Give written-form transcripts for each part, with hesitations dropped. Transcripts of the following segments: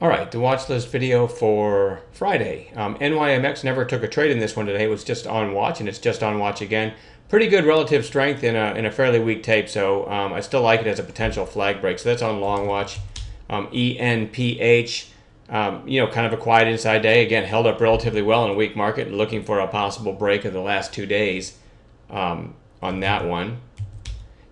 All right, the watch list video for Friday. NYMX never took a trade in this one today. It was just on watch, and it's just on watch again. Pretty good relative strength in a fairly weak tape, so I still like it as a potential flag break. So that's on long watch. ENPH, kind of a quiet inside day. Again, held up relatively well in a weak market, looking for a possible break of the last 2 days on that one.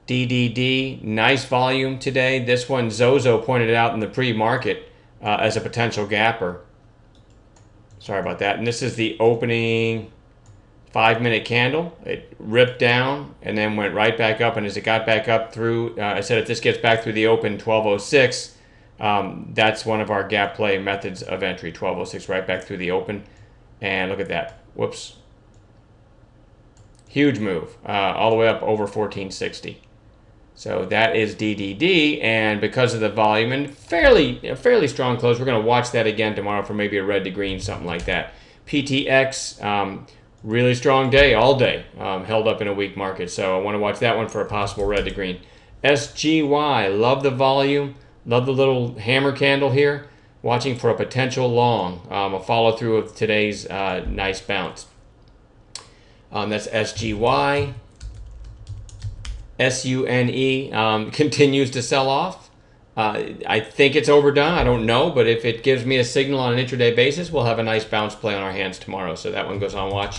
DDD, nice volume today. This one, Zozo pointed out in the pre-market as a potential gapper. Sorry about that. And this is the opening 5-minute candle. It ripped down and then went right back up. And as it got back up through, I said if this gets back through the open 1206, that's one of our gap play methods of entry. 1206 right back through the open. And look at that. Whoops. Huge move. All the way up over 1460. So that is DDD, and because of the volume and fairly strong close, we're going to watch that again tomorrow for maybe a red to green, something like that. PTX, really strong day, all day, held up in a weak market, so I want to watch that one for a possible red to green. SGY, love the volume, love the little hammer candle here, watching for a potential long, a follow through of today's nice bounce. That's SGY. SUNE continues to sell off. I think it's overdone. I don't know, but if it gives me a signal on an intraday basis, we'll have a nice bounce play on our hands tomorrow. So that one goes on watch.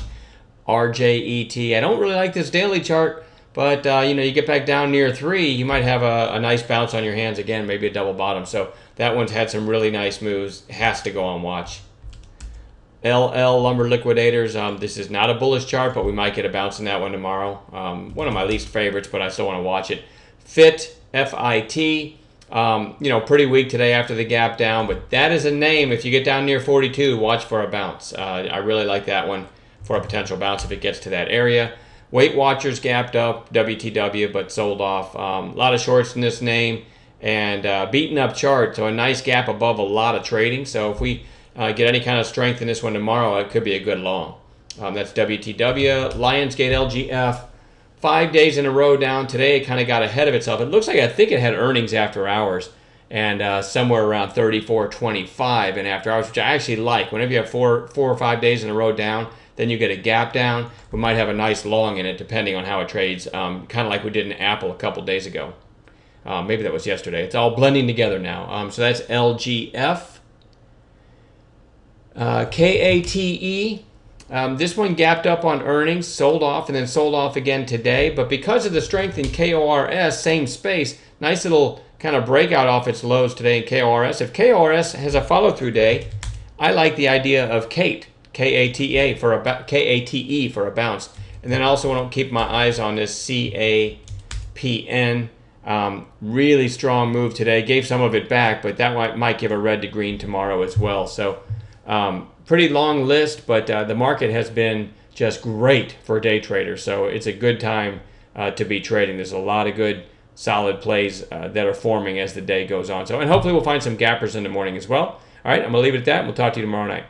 RJET. I don't really like this daily chart, but you get back down near 3, you might have a nice bounce on your hands again, maybe a double bottom. So that one's had some really nice moves. Has to go on watch. LL Lumber Liquidators. This is not a bullish chart, but we might get a bounce in that one tomorrow. One of my least favorites, but I still want to watch it. FIT, F-I-T. Pretty weak today after the gap down, but that is a name. If you get down near 42, watch for a bounce. I really like that one for a potential bounce if it gets to that area. Weight Watchers gapped up, WTW, but sold off. A lot of shorts in this name, and beaten up chart, so a nice gap above a lot of trading. So if we get any kind of strength in this one tomorrow, it could be a good long. That's WTW. Lionsgate LGF, 5 days in a row down. Today it kind of got ahead of itself. It looks like I think it had earnings after hours, and somewhere around 34.25 in after hours, which I actually like. Whenever you have four or 5 days in a row down, then you get a gap down. We might have a nice long in it depending on how it trades, kind of like we did in Apple a couple days ago. Maybe that was yesterday. It's all blending together now. So that's LGF. KATE, this one gapped up on earnings, sold off, and then sold off again today. But because of the strength in KORS, same space, nice little kind of breakout off its lows today in KORS. If KORS has a follow-through day, I like the idea of KATE, KATE for a bounce. And then I also want to keep my eyes on this CAPN. Really strong move today. Gave some of it back, but that might give a red to green tomorrow as well. So pretty long list, but the market has been just great for day traders. So it's a good time to be trading. There's a lot of good, solid plays that are forming as the day goes on. So, and hopefully we'll find some gappers in the morning as well. All right, I'm going to leave it at that, and we'll talk to you tomorrow night.